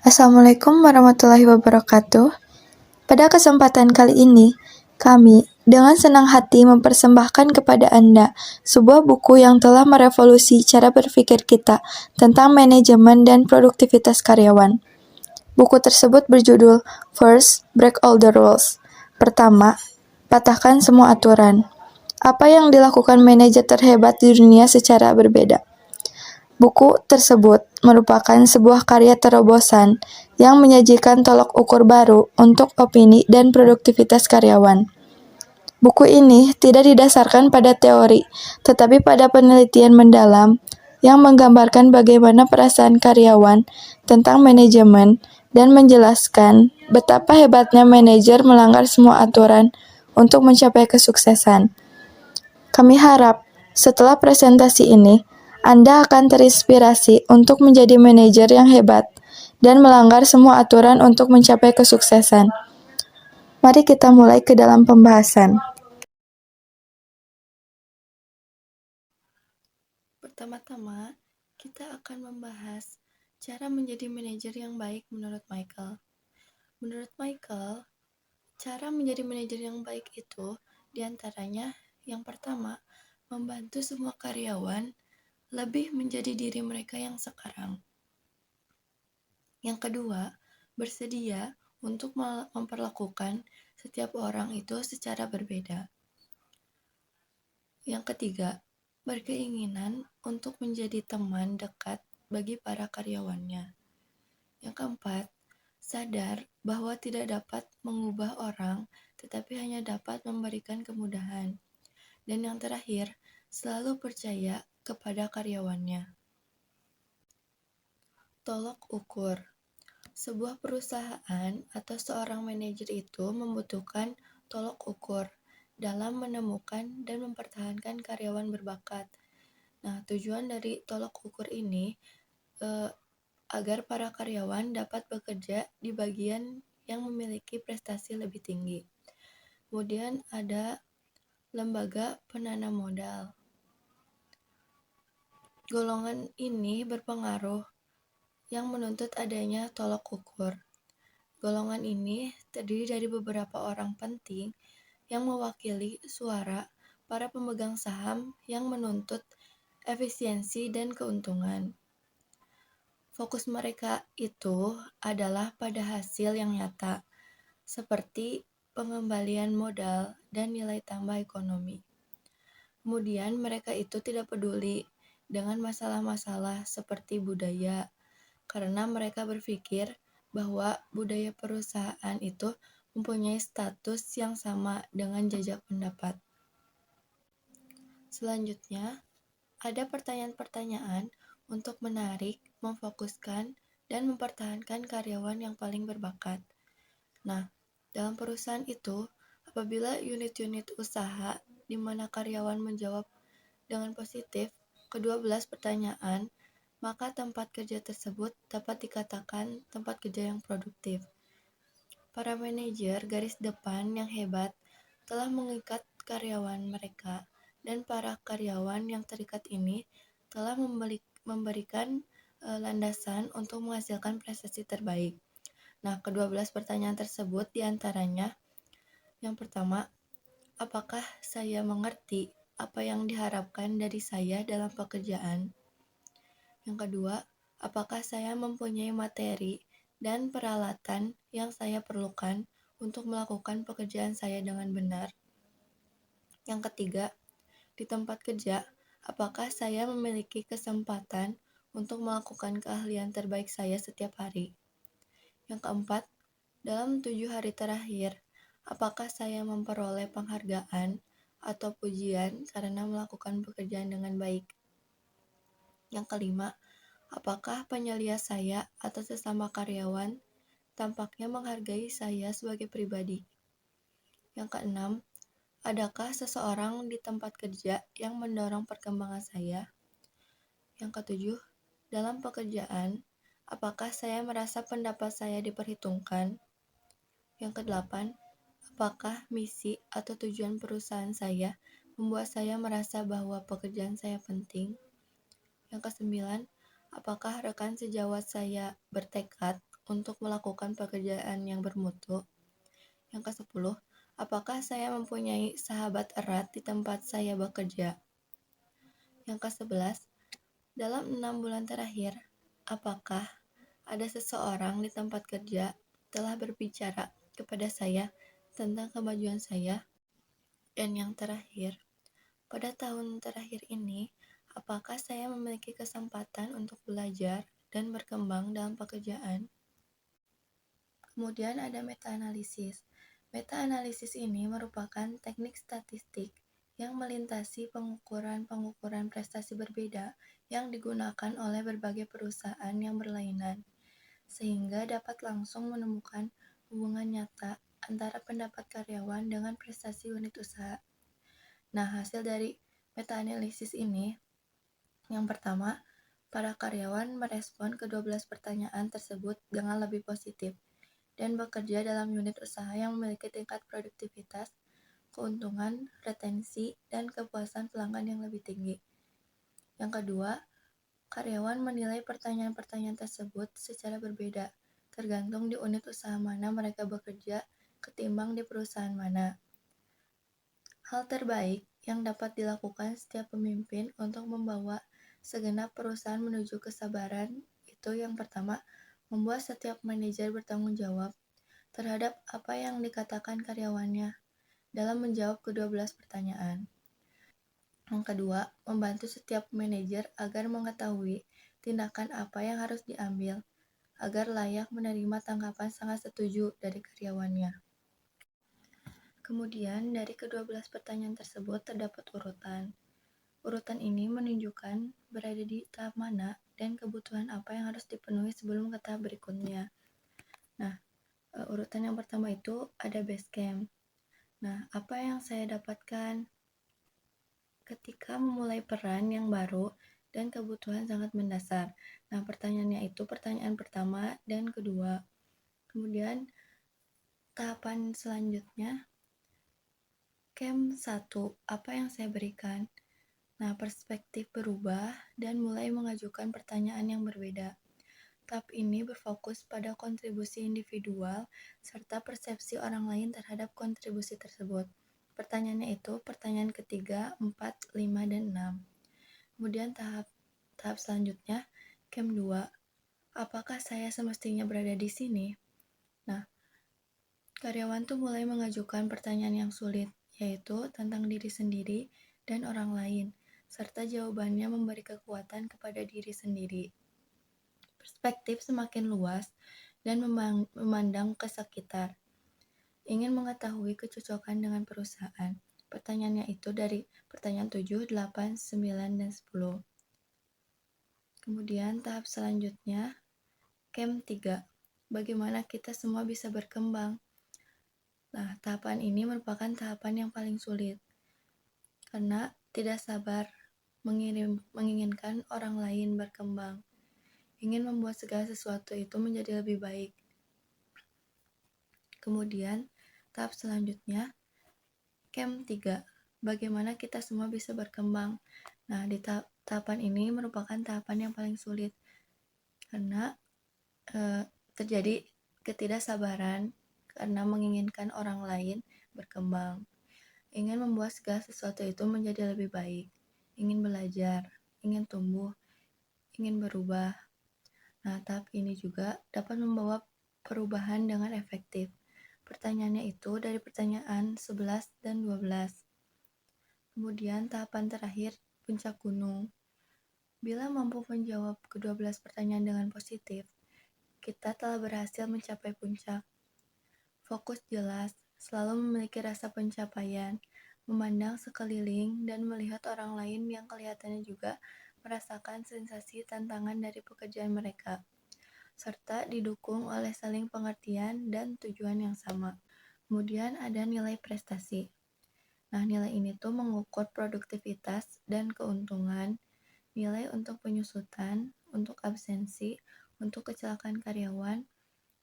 Assalamualaikum warahmatullahi wabarakatuh. Pada kesempatan kali ini, kami dengan senang hati mempersembahkan kepada Anda sebuah buku yang telah merevolusi cara berpikir kita tentang manajemen dan produktivitas karyawan. Buku tersebut berjudul First, Break All the Rules. Pertama, patahkan semua aturan. Apa yang dilakukan manajer terhebat di dunia secara berbeda. Buku tersebut merupakan sebuah karya terobosan yang menyajikan tolok ukur baru untuk opini dan produktivitas karyawan. Buku ini tidak didasarkan pada teori, tetapi pada penelitian mendalam yang menggambarkan bagaimana perasaan karyawan tentang manajemen dan menjelaskan betapa hebatnya manajer melanggar semua aturan untuk mencapai kesuksesan. Kami harap setelah presentasi ini, Anda akan terinspirasi untuk menjadi manajer yang hebat dan melanggar semua aturan untuk mencapai kesuksesan. Mari kita mulai ke dalam pembahasan. Pertama-tama, kita akan membahas cara menjadi manajer yang baik menurut Michael. Menurut Michael, cara menjadi manajer yang baik itu diantaranya yang pertama, membantu semua karyawan lebih menjadi diri mereka yang sekarang. Yang kedua, bersedia untuk memperlakukan setiap orang itu secara berbeda. Yang ketiga, berkeinginan untuk menjadi teman dekat bagi para karyawannya. Yang keempat, sadar bahwa tidak dapat mengubah orang, tetapi hanya dapat memberikan kemudahan. Dan yang terakhir, selalu percaya kepada karyawannya. Tolok ukur. Sebuah perusahaan atau seorang manajer itu membutuhkan tolok ukur dalam menemukan dan mempertahankan karyawan berbakat. Nah, tujuan dari tolok ukur ini agar para karyawan dapat bekerja di bagian yang memiliki prestasi lebih tinggi. Kemudian ada lembaga penanam modal. Golongan ini berpengaruh yang menuntut adanya tolok ukur. Golongan ini terdiri dari beberapa orang penting yang mewakili suara para pemegang saham yang menuntut efisiensi dan keuntungan. Fokus mereka itu adalah pada hasil yang nyata, seperti pengembalian modal dan nilai tambah ekonomi. Kemudian mereka itu tidak peduli dengan masalah-masalah seperti budaya, karena mereka berpikir bahwa budaya perusahaan itu mempunyai status yang sama dengan jajak pendapat. Selanjutnya, ada pertanyaan-pertanyaan untuk menarik, memfokuskan, dan mempertahankan karyawan yang paling berbakat. Nah, dalam perusahaan itu, apabila unit-unit usaha di mana karyawan menjawab dengan positif ke-12 pertanyaan, maka tempat kerja tersebut dapat dikatakan tempat kerja yang produktif. Para manajer garis depan yang hebat telah mengikat karyawan mereka, dan para karyawan yang terikat ini telah memberikan landasan untuk menghasilkan prestasi terbaik. Nah, ke-12 pertanyaan tersebut diantaranya, yang pertama, apakah saya mengerti apa yang diharapkan dari saya dalam pekerjaan? Yang kedua, apakah saya mempunyai materi dan peralatan yang saya perlukan untuk melakukan pekerjaan saya dengan benar? Yang ketiga, di tempat kerja, apakah saya memiliki kesempatan untuk melakukan keahlian terbaik saya setiap hari? Yang keempat, dalam 7 hari terakhir, apakah saya memperoleh penghargaan atau pujian karena melakukan pekerjaan dengan baik? Yang kelima, apakah penyelia saya atau sesama karyawan tampaknya menghargai saya sebagai pribadi? Yang keenam, adakah seseorang di tempat kerja yang mendorong perkembangan saya? Yang ketujuh, dalam pekerjaan, apakah saya merasa pendapat saya diperhitungkan? Yang kedelapan, apakah misi atau tujuan perusahaan saya membuat saya merasa bahwa pekerjaan saya penting? Yang kesembilan, Apakah rekan sejawat saya bertekad untuk melakukan pekerjaan yang bermutu? Yang ke-10, apakah saya mempunyai sahabat erat di tempat saya bekerja? Yang ke-11, dalam 6 bulan terakhir, apakah ada seseorang di tempat kerja telah berbicara kepada saya tentang kemajuan saya? Dan yang terakhir, pada tahun terakhir ini, apakah saya memiliki kesempatan untuk belajar dan berkembang dalam pekerjaan? Kemudian ada meta-analisis. Meta-analisis ini merupakan teknik statistik yang melintasi pengukuran-pengukuran prestasi berbeda yang digunakan oleh berbagai perusahaan yang berlainan, sehingga dapat langsung menemukan hubungan nyata antara pendapat karyawan dengan prestasi unit usaha. Nah, hasil dari meta-analisis ini, yang pertama, para karyawan merespon ke-12 pertanyaan tersebut dengan lebih positif dan bekerja dalam unit usaha yang memiliki tingkat produktivitas, keuntungan, retensi, dan kepuasan pelanggan yang lebih tinggi. Yang kedua, karyawan menilai pertanyaan-pertanyaan tersebut secara berbeda, tergantung di unit usaha mana mereka bekerja ketimbang di perusahaan mana. Hal terbaik yang dapat dilakukan setiap pemimpin untuk membawa segenap perusahaan menuju kesabaran itu yang pertama, membuat setiap manajer bertanggung jawab terhadap apa yang dikatakan karyawannya dalam menjawab ke-12 pertanyaan. Yang kedua, membantu setiap manajer agar mengetahui tindakan apa yang harus diambil agar layak menerima tanggapan sangat setuju dari karyawannya. Kemudian, dari ke-12 pertanyaan tersebut terdapat urutan. Urutan ini menunjukkan berada di tahap mana dan kebutuhan apa yang harus dipenuhi sebelum ke tahap berikutnya. Nah, urutan yang pertama itu ada base camp. Nah, apa yang saya dapatkan ketika memulai peran yang baru dan kebutuhan sangat mendasar? Nah, pertanyaannya itu pertanyaan pertama dan kedua. Kemudian, tahapan selanjutnya, camp 1, apa yang saya berikan? Nah, perspektif berubah dan mulai mengajukan pertanyaan yang berbeda. Tahap ini berfokus pada kontribusi individual serta persepsi orang lain terhadap kontribusi tersebut. Pertanyaannya itu pertanyaan ketiga, 4, 5, dan 6. Kemudian tahap selanjutnya, camp 2. Apakah saya semestinya berada di sini? Nah, karyawan tuh mulai mengajukan pertanyaan yang sulit, yaitu tentang diri sendiri dan orang lain, serta jawabannya memberi kekuatan kepada diri sendiri. Perspektif semakin luas dan memandang ke sekitar. Ingin mengetahui kecocokan dengan perusahaan. Pertanyaannya itu dari pertanyaan 7, 8, 9, dan 10. Kemudian tahap selanjutnya, camp 3. Bagaimana kita semua bisa berkembang? Nah, tahapan ini merupakan tahapan yang paling sulit. Karena tidak sabar menginginkan orang lain berkembang. Ingin membuat segala sesuatu itu menjadi lebih baik. Kemudian, tahap selanjutnya, camp 3. Bagaimana kita semua bisa berkembang? Nah, di tahapan ini merupakan tahapan yang paling sulit. Karena terjadi ketidaksabaran karena menginginkan orang lain berkembang. Ingin membuat segala sesuatu itu menjadi lebih baik. Ingin belajar, ingin tumbuh, ingin berubah. Nah, tahap ini juga dapat membawa perubahan dengan efektif. Pertanyaannya itu dari pertanyaan 11 dan 12. Kemudian tahapan terakhir, puncak gunung. Bila mampu menjawab ke-12 pertanyaan dengan positif, kita telah berhasil mencapai puncak. Fokus jelas, selalu memiliki rasa pencapaian, memandang sekeliling dan melihat orang lain yang kelihatannya juga merasakan sensasi tantangan dari pekerjaan mereka, serta didukung oleh saling pengertian dan tujuan yang sama. Kemudian ada nilai prestasi. Nah, nilai ini tuh mengukur produktivitas dan keuntungan, nilai untuk penyusutan, untuk absensi, untuk kecelakaan karyawan,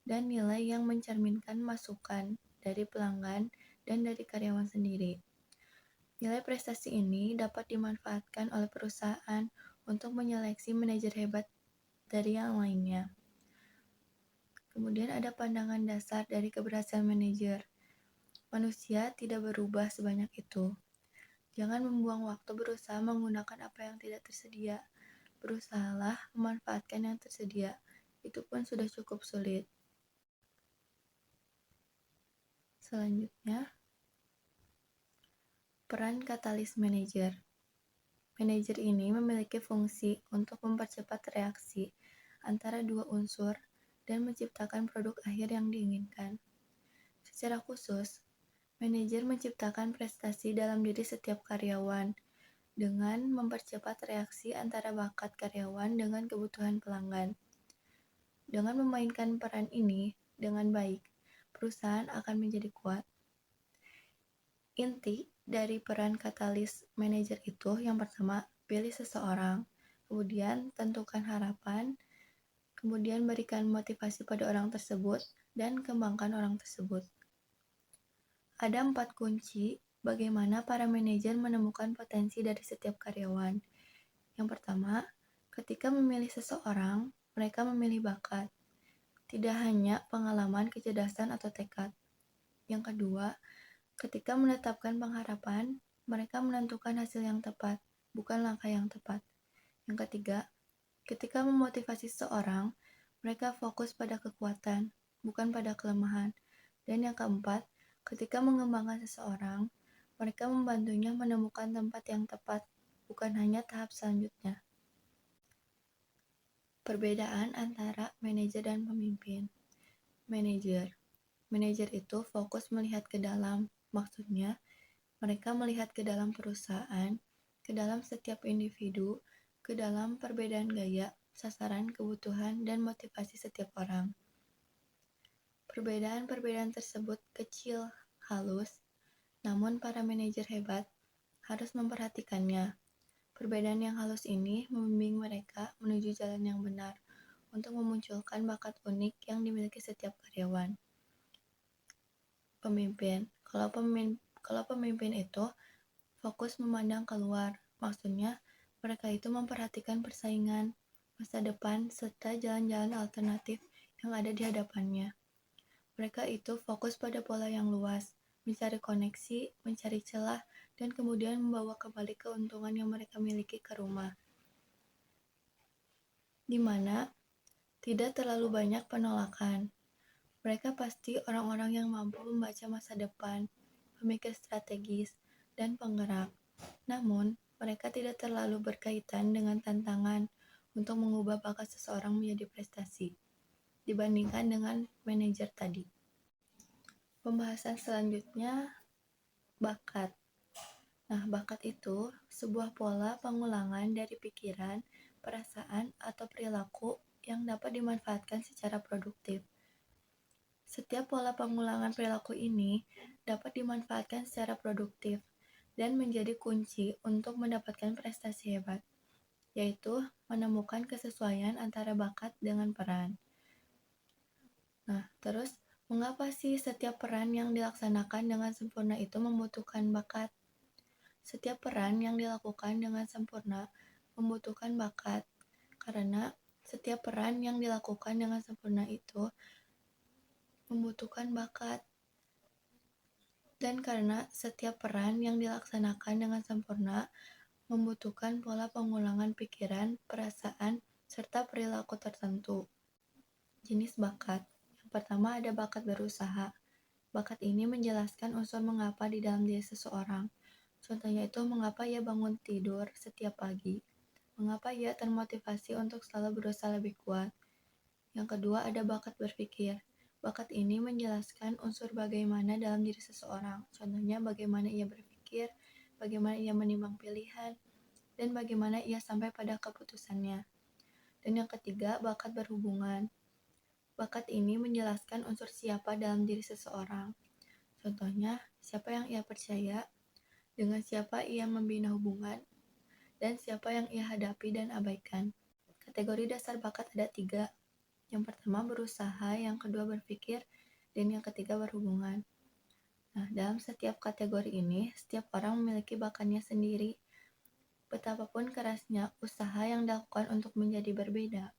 dan nilai yang mencerminkan masukan dari pelanggan dan dari karyawan sendiri. Nilai prestasi ini dapat dimanfaatkan oleh perusahaan untuk menyeleksi manajer hebat dari yang lainnya. Kemudian ada pandangan dasar dari keberhasilan manajer. Manusia tidak berubah sebanyak itu. Jangan membuang waktu berusaha menggunakan apa yang tidak tersedia. Berusahalah memanfaatkan yang tersedia. Itu pun sudah cukup sulit. Selanjutnya, peran katalis manajer. Manajer ini memiliki fungsi untuk mempercepat reaksi antara dua unsur dan menciptakan produk akhir yang diinginkan. Secara khusus, manajer menciptakan prestasi dalam diri setiap karyawan dengan mempercepat reaksi antara bakat karyawan dengan kebutuhan pelanggan. Dengan memainkan peran ini dengan baik, perusahaan akan menjadi kuat. Inti dari peran katalis manajer itu yang pertama, pilih seseorang, kemudian tentukan harapan, kemudian berikan motivasi pada orang tersebut, dan kembangkan orang tersebut. Ada 4 kunci bagaimana para manajer menemukan potensi dari setiap karyawan. Yang pertama, ketika memilih seseorang, mereka memilih bakat, tidak hanya pengalaman, kecerdasan, atau tekad. Yang kedua, ketika menetapkan pengharapan, mereka menentukan hasil yang tepat, bukan langkah yang tepat. Yang ketiga, ketika memotivasi seseorang, mereka fokus pada kekuatan, bukan pada kelemahan. Dan yang keempat, ketika mengembangkan seseorang, mereka membantunya menemukan tempat yang tepat, bukan hanya tahap selanjutnya. Perbedaan antara manajer dan pemimpin. Manajer itu fokus melihat ke dalam, maksudnya mereka melihat ke dalam perusahaan, ke dalam setiap individu, ke dalam perbedaan gaya, sasaran, kebutuhan, dan motivasi setiap orang. Perbedaan-perbedaan tersebut kecil, halus, namun para manajer hebat harus memperhatikannya. Perbedaan yang halus ini membimbing mereka menuju jalan yang benar untuk memunculkan bakat unik yang dimiliki setiap karyawan. Pemimpin. Kalau pemimpin itu fokus memandang keluar, maksudnya mereka itu memperhatikan persaingan, masa depan, serta jalan-jalan alternatif yang ada di hadapannya. Mereka itu fokus pada pola yang luas, mencari koneksi, mencari celah, dan kemudian membawa kembali keuntungan yang mereka miliki ke rumah. Di mana tidak terlalu banyak penolakan. Mereka pasti orang-orang yang mampu membaca masa depan, pemikir strategis, dan penggerak. Namun, mereka tidak terlalu berkaitan dengan tantangan untuk mengubah bakat seseorang menjadi prestasi, dibandingkan dengan manajer tadi. Pembahasan selanjutnya, bakat. Nah, bakat itu sebuah pola pengulangan dari pikiran, perasaan, atau perilaku yang dapat dimanfaatkan secara produktif. Setiap pola pengulangan perilaku ini dapat dimanfaatkan secara produktif dan menjadi kunci untuk mendapatkan prestasi hebat, yaitu menemukan kesesuaian antara bakat dengan peran. Nah, terus mengapa sih setiap peran yang dilaksanakan dengan sempurna itu membutuhkan bakat? Setiap peran yang dilakukan dengan sempurna membutuhkan bakat, karena setiap peran yang dilakukan dengan sempurna itu membutuhkan bakat. Dan karena setiap peran yang dilaksanakan dengan sempurna membutuhkan pola pengulangan pikiran, perasaan, serta perilaku tertentu. Jenis bakat. Yang pertama ada bakat berusaha. Bakat ini menjelaskan unsur mengapa di dalam diri seseorang. Contohnya itu mengapa ia bangun tidur setiap pagi. Mengapa ia termotivasi untuk selalu berusaha lebih kuat. Yang kedua ada bakat berpikir. Bakat ini menjelaskan unsur bagaimana dalam diri seseorang. Contohnya bagaimana ia berpikir, bagaimana ia menimbang pilihan, dan bagaimana ia sampai pada keputusannya. Dan yang ketiga, bakat berhubungan. Bakat ini menjelaskan unsur siapa dalam diri seseorang. Contohnya, siapa yang ia percaya, dengan siapa ia membina hubungan, dan siapa yang ia hadapi dan abaikan. Kategori dasar bakat ada 3. Yang pertama berusaha, yang kedua berpikir, dan yang ketiga berhubungan. Nah, dalam setiap kategori ini, setiap orang memiliki bakatnya sendiri. Betapapun kerasnya usaha yang dilakukan untuk menjadi berbeda,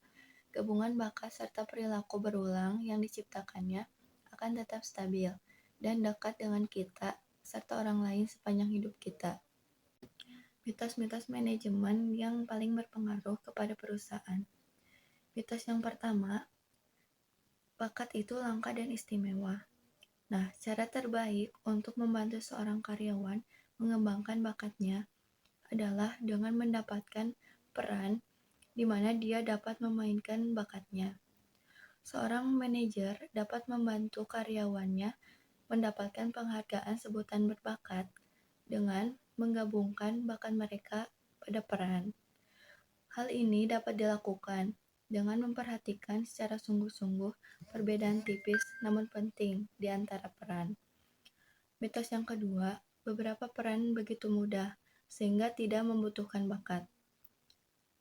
gabungan bakat serta perilaku berulang yang diciptakannya akan tetap stabil dan dekat dengan kita serta orang lain sepanjang hidup kita. Mitos-mitos manajemen yang paling berpengaruh kepada perusahaan. Mitos yang pertama, bakat itu langka dan istimewa. Nah, cara terbaik untuk membantu seorang karyawan mengembangkan bakatnya adalah dengan mendapatkan peran di mana dia dapat memainkan bakatnya. Seorang manajer dapat membantu karyawannya mendapatkan penghargaan sebutan berbakat dengan menggabungkan bakat mereka pada peran. Hal ini dapat dilakukan dengan memperhatikan secara sungguh-sungguh perbedaan tipis namun penting di antara peran. Mitos yang kedua, beberapa peran begitu mudah sehingga tidak membutuhkan bakat.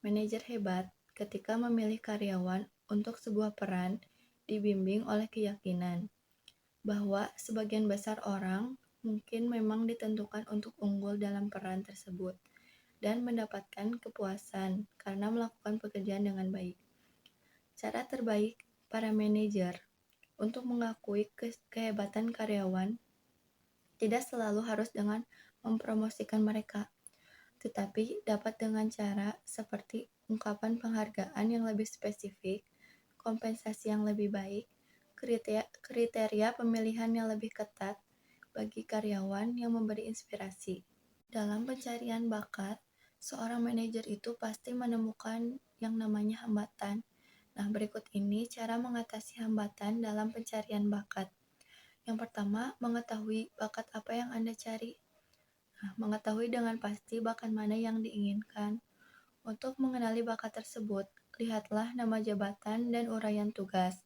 Manajer hebat ketika memilih karyawan untuk sebuah peran dibimbing oleh keyakinan bahwa sebagian besar orang mungkin memang ditentukan untuk unggul dalam peran tersebut dan mendapatkan kepuasan karena melakukan pekerjaan dengan baik. Cara terbaik para manajer untuk mengakui kehebatan karyawan tidak selalu harus dengan mempromosikan mereka, tetapi dapat dengan cara seperti ungkapan penghargaan yang lebih spesifik, kompensasi yang lebih baik, kriteria pemilihan yang lebih ketat bagi karyawan yang memberi inspirasi. Dalam pencarian bakat, seorang manajer itu pasti menemukan yang namanya hambatan. Nah, berikut ini cara mengatasi hambatan dalam pencarian bakat. Yang pertama, mengetahui bakat apa yang Anda cari. Nah, mengetahui dengan pasti bakat mana yang diinginkan. Untuk mengenali bakat tersebut, lihatlah nama jabatan dan uraian tugas.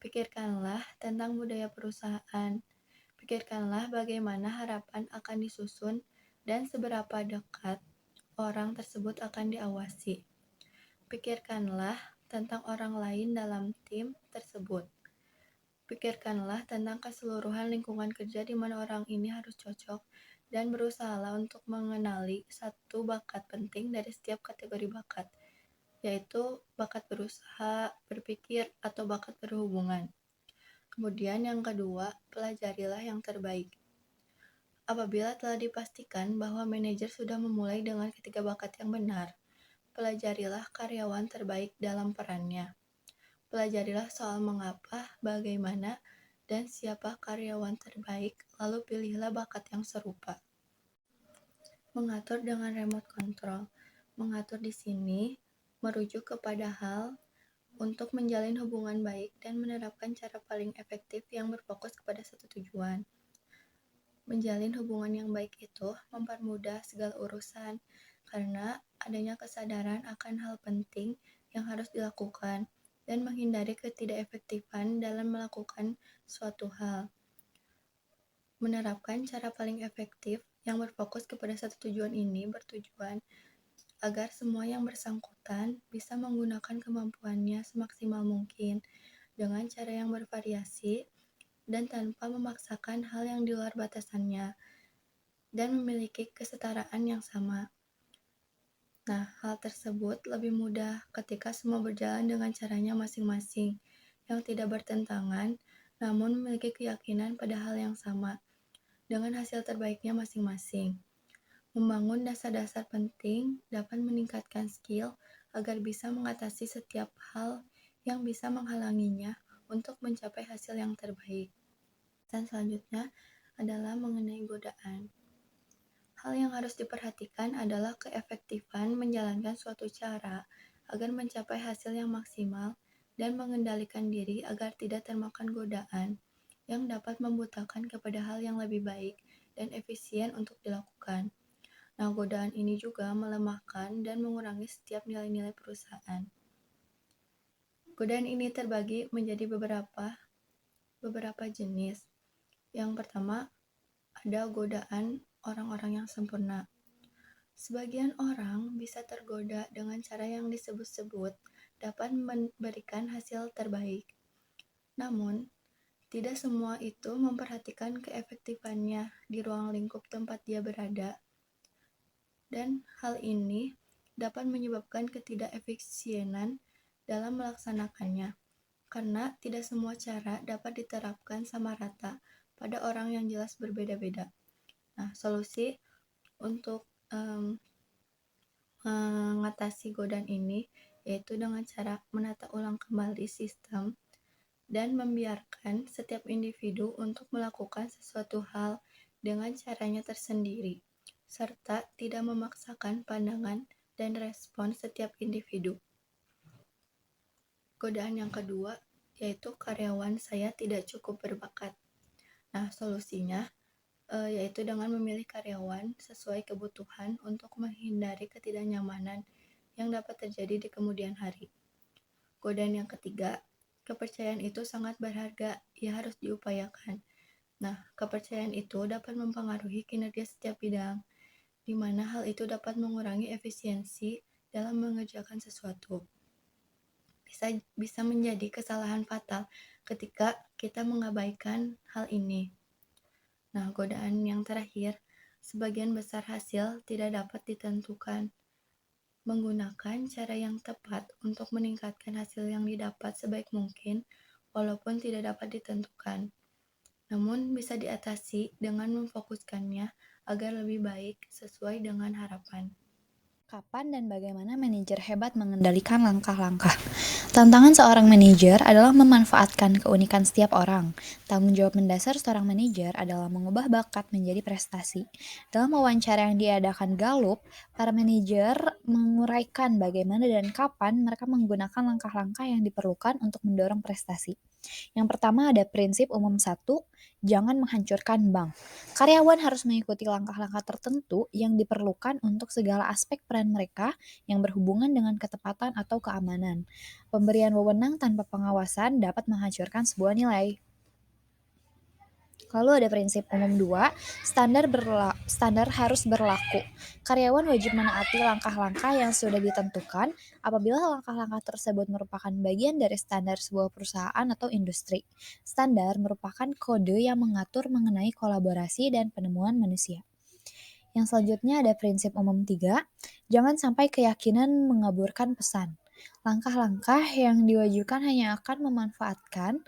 Pikirkanlah tentang budaya perusahaan. Pikirkanlah bagaimana harapan akan disusun dan seberapa dekat orang tersebut akan diawasi. Pikirkanlah tentang orang lain dalam tim tersebut. Pikirkanlah tentang keseluruhan lingkungan kerja di mana orang ini harus cocok dan berusahalah untuk mengenali satu bakat penting dari setiap kategori bakat, yaitu bakat berusaha, berpikir, atau bakat berhubungan. Kemudian yang kedua, pelajarilah yang terbaik. Apabila telah dipastikan bahwa manajer sudah memulai dengan ketiga bakat yang benar, pelajarilah karyawan terbaik dalam perannya. Pelajarilah soal mengapa, bagaimana, dan siapa karyawan terbaik, lalu pilihlah bakat yang serupa. Mengatur dengan remote control. Mengatur di sini merujuk kepada hal untuk menjalin hubungan baik dan menerapkan cara paling efektif yang berfokus kepada satu tujuan. Menjalin hubungan yang baik itu mempermudah segala urusan karena adanya kesadaran akan hal penting yang harus dilakukan dan menghindari ketidakefektifan dalam melakukan suatu hal. Menerapkan cara paling efektif yang berfokus kepada satu tujuan ini bertujuan agar semua yang bersangkutan bisa menggunakan kemampuannya semaksimal mungkin dengan cara yang bervariasi dan tanpa memaksakan hal yang di luar batasannya, dan memiliki kesetaraan yang sama. Nah, hal tersebut lebih mudah ketika semua berjalan dengan caranya masing-masing, yang tidak bertentangan, namun memiliki keyakinan pada hal yang sama, dengan hasil terbaiknya masing-masing. Membangun dasar-dasar penting dapat meningkatkan skill agar bisa mengatasi setiap hal yang bisa menghalanginya untuk mencapai hasil yang terbaik. Dan selanjutnya adalah mengenai godaan. Hal yang harus diperhatikan adalah keefektifan menjalankan suatu cara agar mencapai hasil yang maksimal dan mengendalikan diri agar tidak termakan godaan yang dapat membutakan kepada hal yang lebih baik dan efisien untuk dilakukan. Nah, godaan ini juga melemahkan dan mengurangi setiap nilai-nilai perusahaan. Godaan ini terbagi menjadi beberapa jenis. Yang pertama, ada godaan orang-orang yang sempurna. Sebagian orang bisa tergoda dengan cara yang disebut-sebut dapat memberikan hasil terbaik. Namun, tidak semua itu memperhatikan keefektifannya di ruang lingkup tempat dia berada. Dan hal ini dapat menyebabkan ketidakefisienan dalam melaksanakannya, karena tidak semua cara dapat diterapkan sama rata pada orang yang jelas berbeda-beda. Nah, solusi untuk mengatasi godaan ini yaitu dengan cara menata ulang kembali sistem dan membiarkan setiap individu untuk melakukan sesuatu hal dengan caranya tersendiri, serta tidak memaksakan pandangan dan respon setiap individu. Godaan yang kedua yaitu karyawan saya tidak cukup berbakat. Nah, solusinya yaitu dengan memilih karyawan sesuai kebutuhan untuk menghindari ketidaknyamanan yang dapat terjadi di kemudian hari. Godaan yang ketiga, kepercayaan itu sangat berharga, ia harus diupayakan. Nah, kepercayaan itu dapat mempengaruhi kinerja setiap bidang, di mana hal itu dapat mengurangi efisiensi dalam mengerjakan sesuatu. Bisa menjadi kesalahan fatal ketika kita mengabaikan hal ini. Nah, godaan yang terakhir, sebagian besar hasil tidak dapat ditentukan. Menggunakan cara yang tepat untuk meningkatkan hasil yang didapat sebaik mungkin, walaupun tidak dapat ditentukan. Namun bisa diatasi dengan memfokuskannya agar lebih baik sesuai dengan harapan. Kapan dan bagaimana manajer hebat mengendalikan langkah-langkah? Tantangan seorang manajer adalah memanfaatkan keunikan setiap orang. Tanggung jawab mendasar seorang manajer adalah mengubah bakat menjadi prestasi. Dalam wawancara yang diadakan Gallup, para manajer menguraikan bagaimana dan kapan mereka menggunakan langkah-langkah yang diperlukan untuk mendorong prestasi. Yang pertama ada prinsip umum 1, jangan menghancurkan bank. Karyawan harus mengikuti langkah-langkah tertentu yang diperlukan untuk segala aspek peran mereka yang berhubungan dengan ketepatan atau keamanan. Pemberian wewenang tanpa pengawasan dapat menghancurkan sebuah nilai. Lalu ada prinsip umum 2, standar harus berlaku. Karyawan wajib menaati langkah-langkah yang sudah ditentukan apabila langkah-langkah tersebut merupakan bagian dari standar sebuah perusahaan atau industri. Standar merupakan kode yang mengatur mengenai kolaborasi dan penemuan manusia. Yang selanjutnya ada prinsip umum 3, jangan sampai keyakinan mengaburkan pesan. Langkah-langkah yang diwajibkan hanya akan memanfaatkan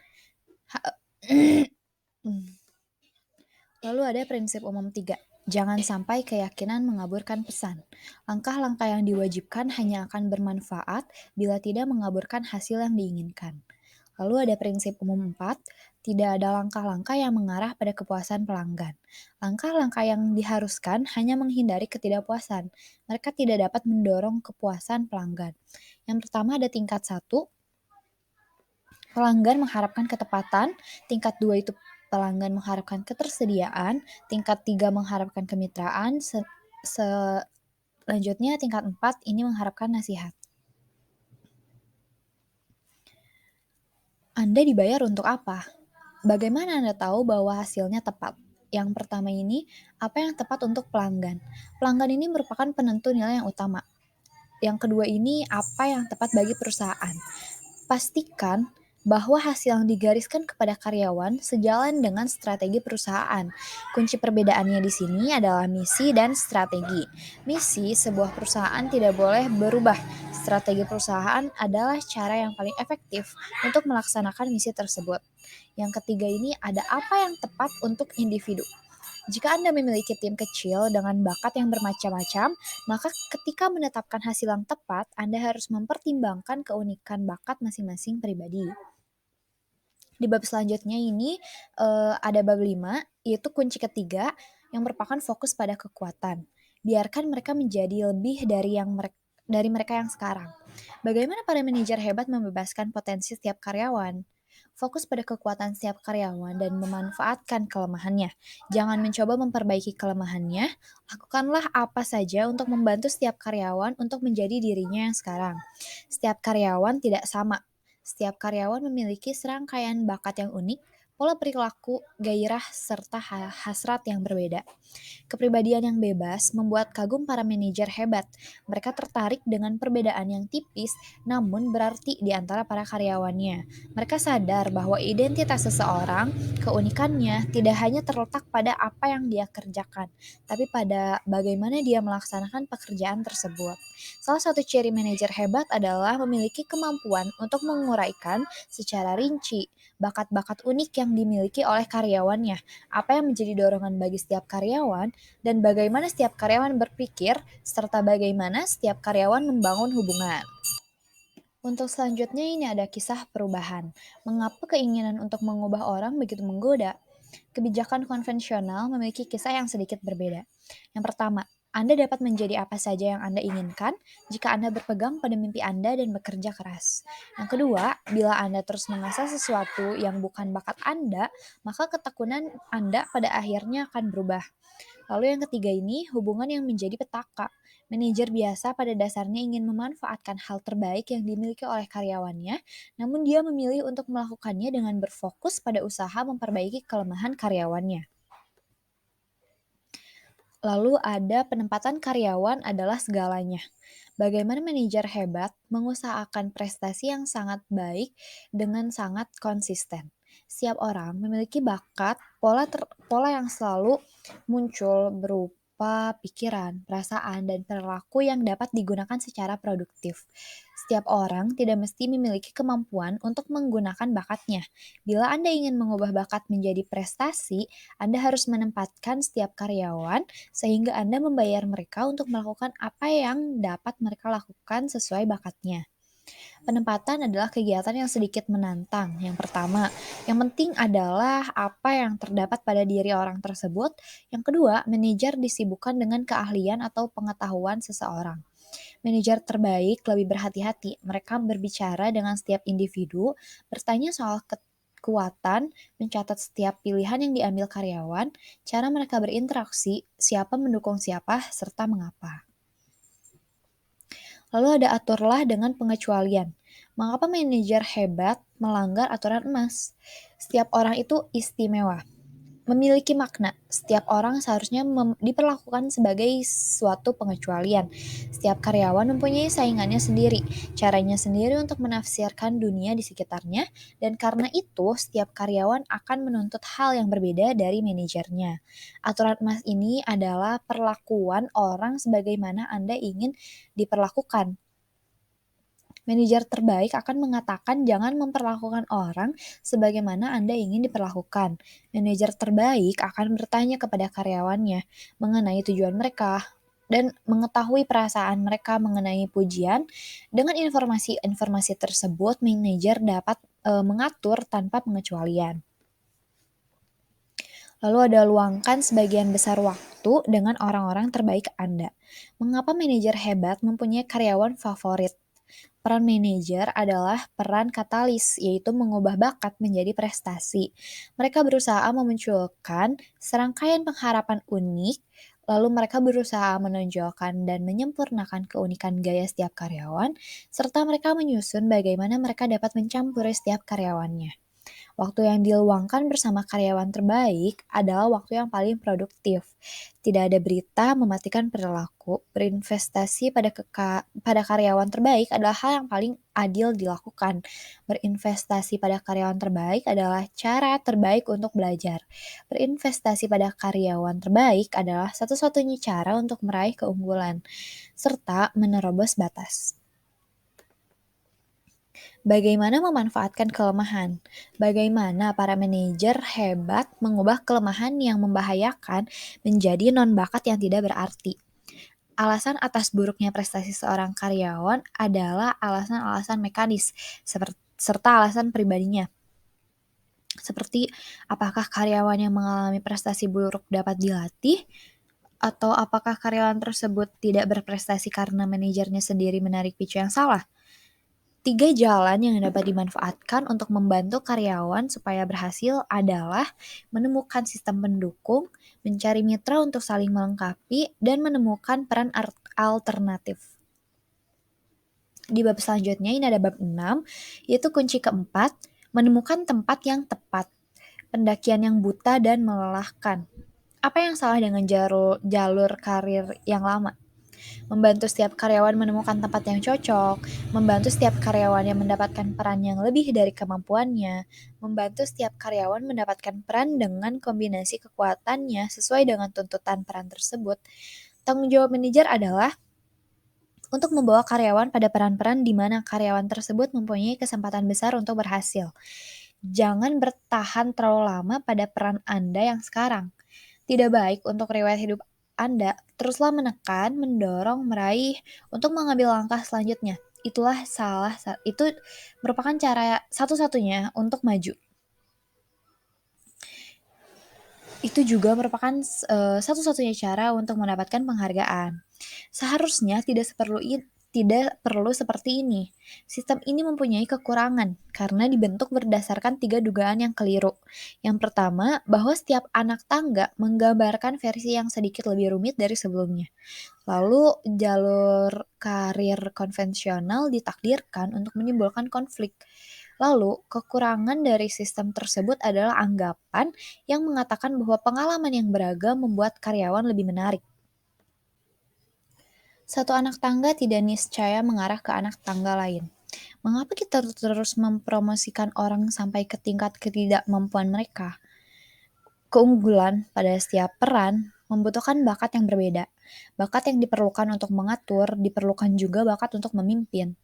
Lalu ada prinsip umum 3, jangan sampai keyakinan mengaburkan pesan. Langkah-langkah yang diwajibkan hanya akan bermanfaat bila tidak mengaburkan hasil yang diinginkan. Lalu ada prinsip umum 4, tidak ada langkah-langkah yang mengarah pada kepuasan pelanggan. Langkah-langkah yang diharuskan hanya menghindari ketidakpuasan. Mereka tidak dapat mendorong kepuasan pelanggan. Yang pertama ada tingkat 1, pelanggan mengharapkan ketepatan. Tingkat 2 itu pelanggan mengharapkan ketersediaan. Tingkat 3 mengharapkan kemitraan. Selanjutnya tingkat 4 ini mengharapkan nasihat. Anda dibayar untuk apa? Bagaimana Anda tahu bahwa hasilnya tepat? Yang pertama ini, apa yang tepat untuk pelanggan? Pelanggan ini merupakan penentu nilai yang utama. Yang kedua ini, apa yang tepat bagi perusahaan? Pastikan bahwa hasil yang digariskan kepada karyawan sejalan dengan strategi perusahaan. Kunci perbedaannya di sini adalah misi dan strategi. Misi sebuah perusahaan tidak boleh berubah. Strategi perusahaan adalah cara yang paling efektif untuk melaksanakan misi tersebut. Yang ketiga ini ada apa yang tepat untuk individu. Jika Anda memiliki tim kecil dengan bakat yang bermacam-macam, maka ketika menetapkan hasil yang tepat, Anda harus mempertimbangkan keunikan bakat masing-masing pribadi. Di bab selanjutnya ini ada bab 5, yaitu kunci ketiga yang merupakan fokus pada kekuatan. Biarkan mereka menjadi lebih dari mereka yang sekarang. Bagaimana para manajer hebat membebaskan potensi setiap karyawan? Fokus pada kekuatan setiap karyawan dan memanfaatkan kelemahannya. Jangan mencoba memperbaiki kelemahannya, lakukanlah apa saja untuk membantu setiap karyawan untuk menjadi dirinya yang sekarang. Setiap karyawan tidak sama. Setiap karyawan memiliki serangkaian bakat yang unik, pola perilaku, gairah, serta hasrat yang berbeda. Kepribadian yang bebas membuat kagum para manajer hebat. Mereka tertarik dengan perbedaan yang tipis namun berarti di antara para karyawannya. Mereka sadar bahwa identitas seseorang, keunikannya tidak hanya terletak pada apa yang dia kerjakan, tapi pada bagaimana dia melaksanakan pekerjaan tersebut. Salah satu ciri manajer hebat adalah memiliki kemampuan untuk menguraikan secara rinci bakat-bakat unik yang dimiliki oleh karyawannya, apa yang menjadi dorongan bagi setiap karyawan, dan bagaimana setiap karyawan berpikir, serta bagaimana setiap karyawan membangun hubungan. Untuk selanjutnya ini ada kisah perubahan. Mengapa keinginan untuk mengubah orang begitu menggoda? Kebijakan konvensional memiliki kisah yang sedikit berbeda. Yang pertama, Anda dapat menjadi apa saja yang Anda inginkan jika Anda berpegang pada mimpi Anda dan bekerja keras. Yang kedua, bila Anda terus mengasah sesuatu yang bukan bakat Anda, maka ketekunan Anda pada akhirnya akan berubah. Lalu yang ketiga ini, hubungan yang menjadi petaka. Manajer biasa pada dasarnya ingin memanfaatkan hal terbaik yang dimiliki oleh karyawannya, namun dia memilih untuk melakukannya dengan berfokus pada usaha memperbaiki kelemahan karyawannya. Lalu ada penempatan karyawan adalah segalanya. Bagaimana manajer hebat mengusahakan prestasi yang sangat baik dengan sangat konsisten. Setiap orang memiliki bakat, pola yang selalu muncul berupa pikiran, perasaan, dan perilaku yang dapat digunakan secara produktif. Setiap orang tidak mesti memiliki kemampuan untuk menggunakan bakatnya. Bila Anda ingin mengubah bakat menjadi prestasi, Anda harus menempatkan setiap karyawan sehingga Anda membayar mereka untuk melakukan apa yang dapat mereka lakukan sesuai bakatnya. Penempatan adalah kegiatan yang sedikit menantang. Yang pertama, yang penting adalah apa yang terdapat pada diri orang tersebut. Yang kedua, manajer disibukkan dengan keahlian atau pengetahuan seseorang. Manajer terbaik lebih berhati-hati. Mereka berbicara dengan setiap individu, bertanya soal kekuatan, mencatat setiap pilihan yang diambil karyawan, cara mereka berinteraksi, siapa mendukung siapa, serta mengapa. Lalu ada aturlah dengan pengecualian. Mengapa manajer hebat melanggar aturan emas? Setiap orang itu istimewa, memiliki makna. Setiap orang seharusnya diperlakukan sebagai suatu pengecualian. Setiap karyawan mempunyai saingannya sendiri, caranya sendiri untuk menafsirkan dunia di sekitarnya, dan karena itu setiap karyawan akan menuntut hal yang berbeda dari manajernya. Aturan emas ini adalah perlakuan orang sebagaimana Anda ingin diperlakukan. Manajer terbaik akan mengatakan jangan memperlakukan orang sebagaimana Anda ingin diperlakukan. Manajer terbaik akan bertanya kepada karyawannya mengenai tujuan mereka dan mengetahui perasaan mereka mengenai pujian. Dengan informasi-informasi tersebut, manajer dapat mengatur tanpa pengecualian. Lalu ada luangkan sebagian besar waktu dengan orang-orang terbaik Anda. Mengapa manajer hebat mempunyai karyawan favorit? Peran manajer adalah peran katalis, yaitu mengubah bakat menjadi prestasi. Mereka berusaha memunculkan serangkaian pengharapan unik, lalu mereka berusaha menonjolkan dan menyempurnakan keunikan gaya setiap karyawan, serta mereka menyusun bagaimana mereka dapat mencampuri setiap karyawannya. Waktu yang diluangkan bersama karyawan terbaik adalah waktu yang paling produktif. Tidak ada berita mematikan perilaku. Berinvestasi pada karyawan terbaik adalah hal yang paling adil dilakukan. Berinvestasi pada karyawan terbaik adalah cara terbaik untuk belajar. Berinvestasi pada karyawan terbaik adalah satu-satunya cara untuk meraih keunggulan serta menerobos batas. Bagaimana memanfaatkan kelemahan? Bagaimana para manajer hebat mengubah kelemahan yang membahayakan menjadi non-bakat yang tidak berarti? Alasan atas buruknya prestasi seorang karyawan adalah alasan-alasan mekanis, serta alasan pribadinya. Seperti apakah karyawan yang mengalami prestasi buruk dapat dilatih, atau apakah karyawan tersebut tidak berprestasi karena manajernya sendiri menarik picu yang salah? Tiga jalan yang dapat dimanfaatkan untuk membantu karyawan supaya berhasil adalah menemukan sistem pendukung, mencari mitra untuk saling melengkapi, dan menemukan peran alternatif. Di bab selanjutnya ini ada bab 6, yaitu kunci keempat, menemukan tempat yang tepat. pendakian yang buta dan melelahkan. Apa yang salah dengan jalur karir yang lama? Membantu setiap karyawan menemukan tempat yang cocok, membantu setiap karyawan yang mendapatkan peran yang lebih dari kemampuannya, membantu setiap karyawan mendapatkan peran dengan kombinasi kekuatannya sesuai dengan tuntutan peran tersebut. Tanggung jawab manajer adalah untuk membawa karyawan pada peran-peran di mana karyawan tersebut mempunyai kesempatan besar untuk berhasil. Jangan bertahan terlalu lama pada peran Anda yang sekarang. Tidak baik untuk riwayat hidup Anda. Teruslah menekan, mendorong, meraih untuk mengambil langkah selanjutnya. Itu merupakan cara satu-satunya untuk maju. Itu juga merupakan satu-satunya cara untuk mendapatkan penghargaan. Seharusnya tidak perlu seperti ini. Sistem ini mempunyai kekurangan karena dibentuk berdasarkan 3 dugaan yang keliru. Yang pertama, bahwa setiap anak tangga menggambarkan versi yang sedikit lebih rumit dari sebelumnya. Lalu, jalur karir konvensional ditakdirkan untuk menimbulkan konflik. Lalu, kekurangan dari sistem tersebut adalah anggapan yang mengatakan bahwa pengalaman yang beragam membuat karyawan lebih menarik. Satu anak tangga tidak niscaya mengarah ke anak tangga lain. Mengapa kita terus mempromosikan orang sampai ke tingkat ketidakmampuan mereka? Keunggulan pada setiap peran membutuhkan bakat yang berbeda. Bakat yang diperlukan untuk mengatur, diperlukan juga bakat untuk memimpin.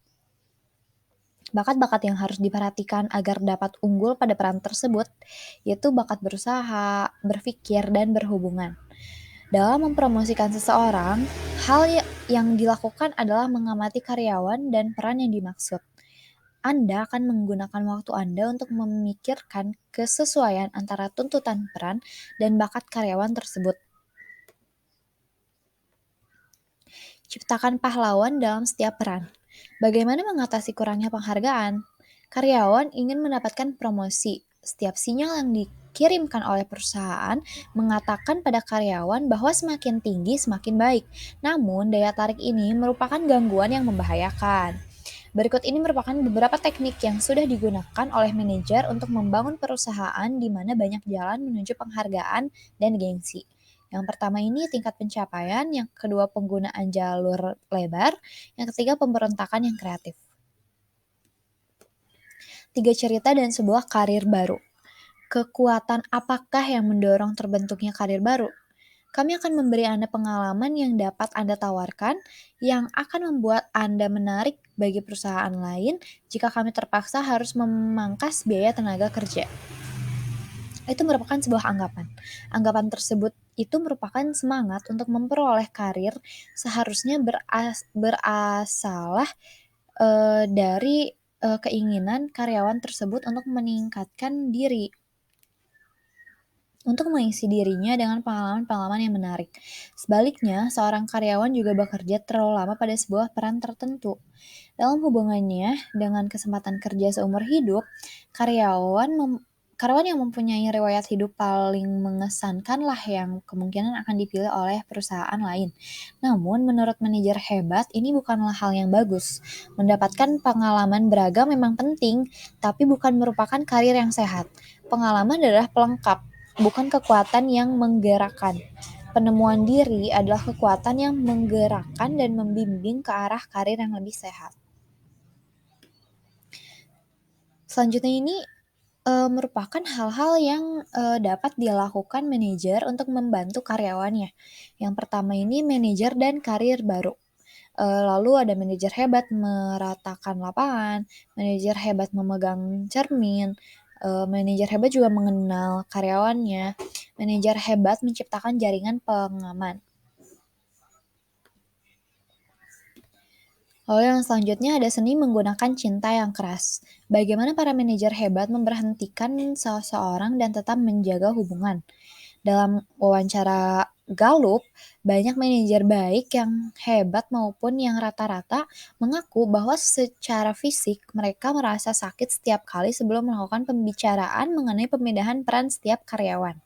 Bakat-bakat yang harus diperhatikan agar dapat unggul pada peran tersebut, yaitu bakat berusaha, berpikir, dan berhubungan. Dalam mempromosikan seseorang, yang dilakukan adalah mengamati karyawan dan peran yang dimaksud. Anda akan menggunakan waktu Anda untuk memikirkan kesesuaian antara tuntutan peran dan bakat karyawan tersebut. Ciptakan pahlawan dalam setiap peran. Bagaimana mengatasi kurangnya penghargaan? Karyawan ingin mendapatkan promosi. Setiap sinyal yang dikirimkan oleh perusahaan mengatakan pada karyawan bahwa semakin tinggi semakin baik. Namun, daya tarik ini merupakan gangguan yang membahayakan. Berikut ini merupakan beberapa teknik yang sudah digunakan oleh manajer untuk membangun perusahaan di mana banyak jalan menuju penghargaan dan gengsi. Yang pertama ini tingkat pencapaian, yang kedua penggunaan jalur lebar, yang ketiga pemberontakan yang kreatif. 3 cerita dan sebuah karir baru. Kekuatan apakah yang mendorong terbentuknya karir baru? Kami akan memberi Anda pengalaman yang dapat Anda tawarkan, yang akan membuat Anda menarik bagi perusahaan lain jika kami terpaksa harus memangkas biaya tenaga kerja. Itu merupakan sebuah anggapan. Anggapan tersebut itu merupakan semangat untuk memperoleh karir seharusnya berasalah dari keinginan karyawan tersebut untuk meningkatkan diri, untuk mengisi dirinya dengan pengalaman-pengalaman yang menarik. Sebaliknya, seorang karyawan juga bekerja terlalu lama pada sebuah peran tertentu. Dalam hubungannya dengan kesempatan kerja seumur hidup, karyawan yang mempunyai riwayat hidup paling mengesankan lah yang kemungkinan akan dipilih oleh perusahaan lain. Namun, menurut manajer hebat, ini bukanlah hal yang bagus. Mendapatkan pengalaman beragam memang penting, tapi bukan merupakan karir yang sehat. Pengalaman adalah pelengkap, bukan kekuatan yang menggerakkan. Penemuan diri adalah kekuatan yang menggerakkan dan membimbing ke arah karir yang lebih sehat. Selanjutnya ini merupakan hal-hal yang dapat dilakukan manajer untuk membantu karyawannya. Yang pertama ini manajer dan karir baru. Lalu ada manajer hebat meratakan lapangan, manajer hebat memegang cermin, manajer hebat juga mengenal karyawannya, manajer hebat menciptakan jaringan pengaman. Lalu yang selanjutnya ada seni menggunakan cinta yang keras. Bagaimana para manajer hebat memberhentikan seseorang dan tetap menjaga hubungan? Dalam wawancara Gallup, banyak manajer baik yang hebat maupun yang rata-rata mengaku bahwa secara fisik mereka merasa sakit setiap kali sebelum melakukan pembicaraan mengenai pemindahan peran setiap karyawan.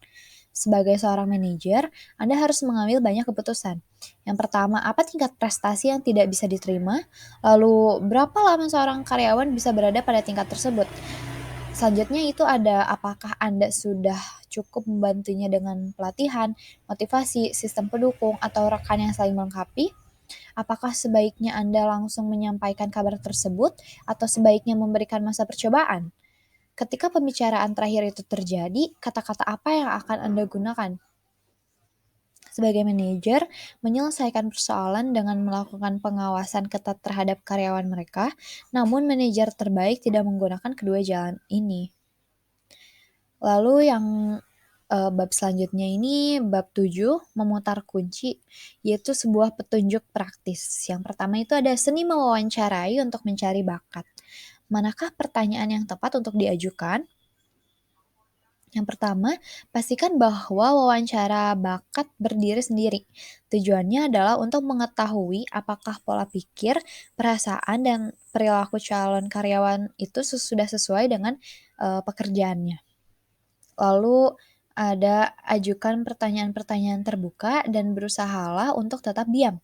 Sebagai seorang manajer, Anda harus mengambil banyak keputusan. Yang pertama, apa tingkat prestasi yang tidak bisa diterima? Lalu, berapa lama seorang karyawan bisa berada pada tingkat tersebut? Selanjutnya itu ada apakah Anda sudah cukup membantunya dengan pelatihan, motivasi, sistem pendukung, atau rekan yang saling melengkapi? Apakah sebaiknya Anda langsung menyampaikan kabar tersebut atau sebaiknya memberikan masa percobaan? Ketika pembicaraan terakhir itu terjadi, kata-kata apa yang akan Anda gunakan? Sebagai manajer, menyelesaikan persoalan dengan melakukan pengawasan ketat terhadap karyawan mereka, namun manajer terbaik tidak menggunakan kedua jalan ini. Lalu yang bab selanjutnya ini bab 7 memutar kunci, yaitu sebuah petunjuk praktis. Yang pertama itu ada seni mewawancarai untuk mencari bakat. Manakah pertanyaan yang tepat untuk diajukan? Yang pertama, pastikan bahwa wawancara bakat berdiri sendiri. Tujuannya adalah untuk mengetahui apakah pola pikir, perasaan, dan perilaku calon karyawan itu sudah sesuai dengan pekerjaannya. Lalu ada ajukan pertanyaan-pertanyaan terbuka dan berusahalah untuk tetap diam.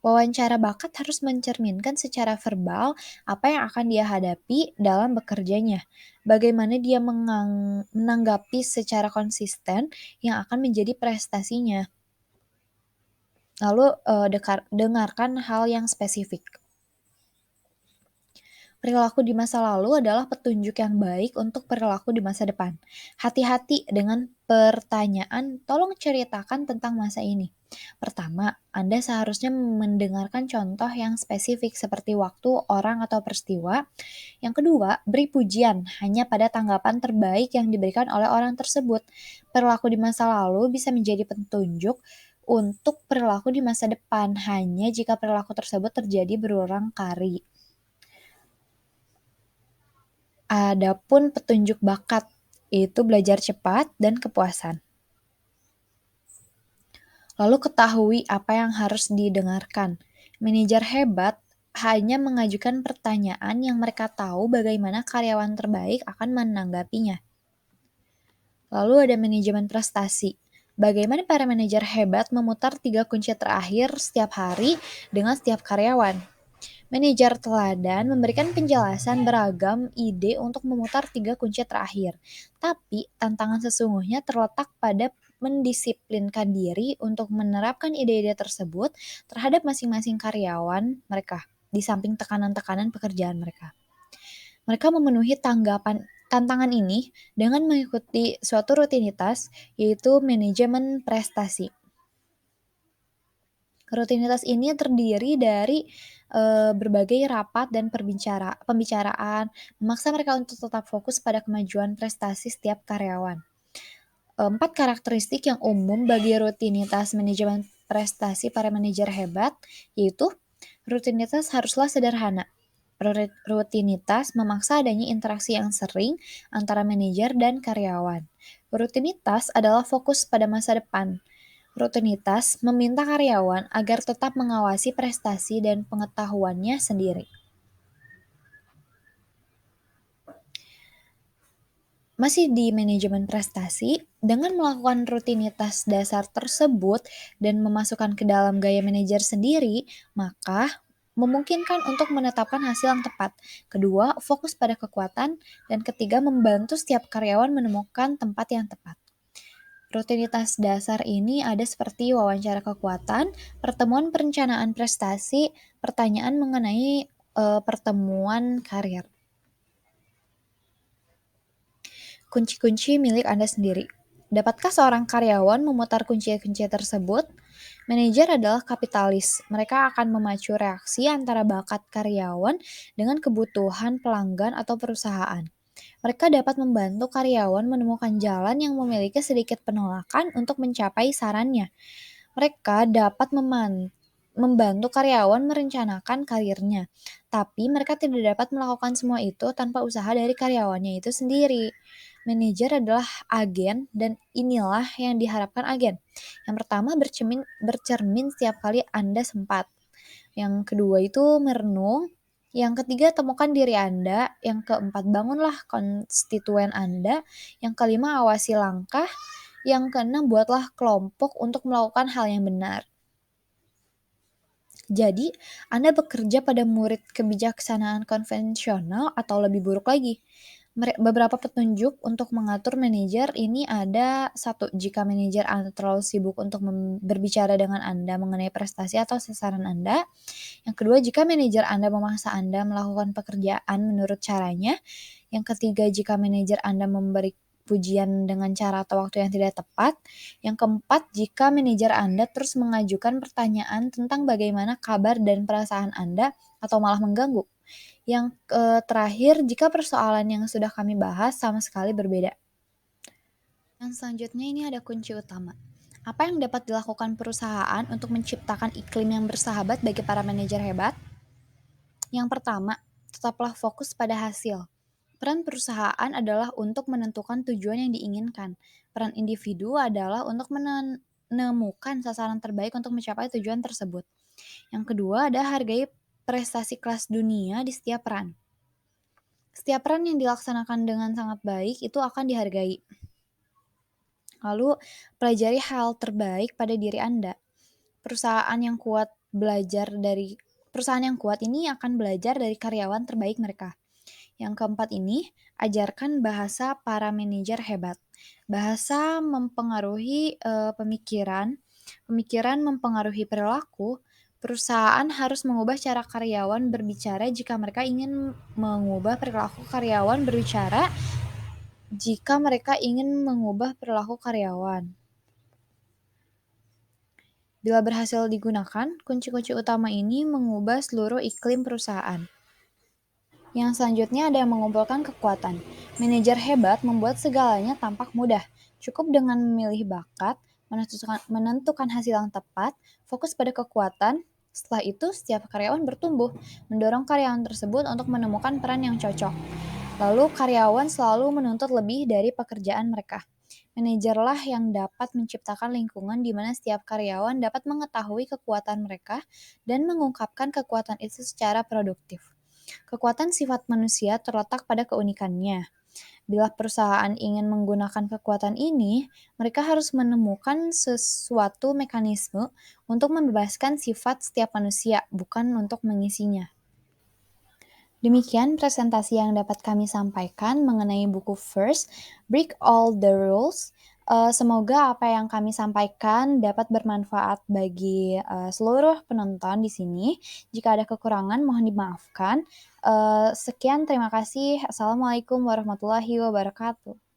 Wawancara bakat harus mencerminkan secara verbal apa yang akan dia hadapi dalam bekerjanya. Bagaimana dia menanggapi secara konsisten yang akan menjadi prestasinya. Lalu dengarkan hal yang spesifik. Perilaku di masa lalu adalah petunjuk yang baik untuk perilaku di masa depan. Hati-hati dengan pertanyaan, tolong ceritakan tentang masa ini. Pertama, Anda seharusnya mendengarkan contoh yang spesifik seperti waktu, orang, atau peristiwa. Yang kedua, beri pujian hanya pada tanggapan terbaik yang diberikan oleh orang tersebut. Perilaku di masa lalu bisa menjadi petunjuk untuk perilaku di masa depan hanya jika perilaku tersebut terjadi berulang kali. Adapun petunjuk bakat, itu belajar cepat dan kepuasan. Lalu ketahui apa yang harus didengarkan. Manajer hebat hanya mengajukan pertanyaan yang mereka tahu bagaimana karyawan terbaik akan menanggapinya. Lalu ada manajemen prestasi. Bagaimana para manajer hebat memutar 3 kunci terakhir setiap hari dengan setiap karyawan. Manajer teladan memberikan penjelasan beragam ide untuk memutar 3 kunci terakhir. Tapi tantangan sesungguhnya terletak pada mendisiplinkan diri untuk menerapkan ide-ide tersebut terhadap masing-masing karyawan mereka di samping tekanan-tekanan pekerjaan mereka. Mereka memenuhi tantangan ini dengan mengikuti suatu rutinitas, yaitu manajemen prestasi. Rutinitas ini terdiri dari berbagai rapat dan pembicaraan, memaksa mereka untuk tetap fokus pada kemajuan prestasi setiap karyawan. 4 karakteristik yang umum bagi rutinitas manajemen prestasi para manajer hebat, yaitu rutinitas haruslah sederhana. Rutinitas memaksa adanya interaksi yang sering antara manajer dan karyawan. Rutinitas adalah fokus pada masa depan. Rutinitas meminta karyawan agar tetap mengawasi prestasi dan pengetahuannya sendiri. Masih di manajemen prestasi, dengan melakukan rutinitas dasar tersebut dan memasukkan ke dalam gaya manajer sendiri, maka memungkinkan untuk menetapkan hasil yang tepat. Kedua, fokus pada kekuatan. Dan ketiga, membantu setiap karyawan menemukan tempat yang tepat. Rutinitas dasar ini ada seperti wawancara kekuatan, pertemuan perencanaan prestasi, pertanyaan mengenai pertemuan karir. Kunci-kunci milik Anda sendiri. Dapatkah seorang karyawan memutar kunci-kunci tersebut? Manajer adalah kapitalis. Mereka akan memacu reaksi antara bakat karyawan dengan kebutuhan pelanggan atau perusahaan. Mereka dapat membantu karyawan menemukan jalan yang memiliki sedikit penolakan untuk mencapai sarannya. Mereka dapat membantu karyawan merencanakan karirnya, tapi mereka tidak dapat melakukan semua itu tanpa usaha dari karyawannya itu sendiri. Manajer adalah agen dan inilah yang diharapkan agen. Yang pertama bercermin setiap kali Anda sempat. Yang kedua itu merenung. Yang ketiga temukan diri Anda. Yang keempat bangunlah konstituen Anda. Yang kelima awasi langkah. Yang keenam buatlah kelompok untuk melakukan hal yang benar. Jadi, Anda bekerja pada murid kebijaksanaan konvensional atau lebih buruk lagi, Beberapa petunjuk untuk mengatur manajer ini ada: satu, jika manajer Anda terlalu sibuk untuk berbicara dengan Anda mengenai prestasi atau sasaran Anda. Yang kedua, jika manajer Anda memaksa Anda melakukan pekerjaan menurut caranya. Yang ketiga, jika manajer Anda memberi pujian dengan cara atau waktu yang tidak tepat. Yang keempat, jika manajer Anda terus mengajukan pertanyaan tentang bagaimana kabar dan perasaan Anda atau malah mengganggu. Yang terakhir, jika persoalan yang sudah kami bahas sama sekali berbeda. Yang selanjutnya ini ada kunci utama. Apa yang dapat dilakukan perusahaan untuk menciptakan iklim yang bersahabat bagi para manajer hebat? Yang pertama, tetaplah fokus pada hasil. Peran perusahaan adalah untuk menentukan tujuan yang diinginkan. Peran individu adalah untuk menemukan sasaran terbaik untuk mencapai tujuan tersebut. Yang kedua ada hargai prestasi kelas dunia di setiap peran. Setiap peran yang dilaksanakan dengan sangat baik itu akan dihargai. Lalu, pelajari hal terbaik pada diri Anda. Perusahaan yang kuat belajar dari Perusahaan yang kuat ini akan belajar dari karyawan terbaik mereka. Yang keempat ini, ajarkan bahasa para manajer hebat. Bahasa mempengaruhi pemikiran, pemikiran mempengaruhi perilaku. Perusahaan harus mengubah cara karyawan berbicara jika mereka ingin mengubah perilaku karyawan berbicara jika mereka ingin mengubah perilaku karyawan. Bila berhasil digunakan, kunci-kunci utama ini mengubah seluruh iklim perusahaan. Yang selanjutnya ada yang mengumpulkan kekuatan. Manajer hebat membuat segalanya tampak mudah. Cukup dengan memilih bakat, menentukan hasil yang tepat, fokus pada kekuatan. Setelah itu, setiap karyawan bertumbuh, mendorong karyawan tersebut untuk menemukan peran yang cocok. Lalu, karyawan selalu menuntut lebih dari pekerjaan mereka. Manajerlah yang dapat menciptakan lingkungan di mana setiap karyawan dapat mengetahui kekuatan mereka dan mengungkapkan kekuatan itu secara produktif. Kekuatan sifat manusia terletak pada keunikannya. Bila perusahaan ingin menggunakan kekuatan ini, mereka harus menemukan sesuatu mekanisme untuk membebaskan sifat setiap manusia, bukan untuk mengisinya. Demikian presentasi yang dapat kami sampaikan mengenai buku First, Break All the Rules. Semoga apa yang kami sampaikan dapat bermanfaat bagi seluruh penonton di sini. Jika ada kekurangan, mohon dimaafkan. Sekian, terima kasih. Assalamualaikum warahmatullahi wabarakatuh.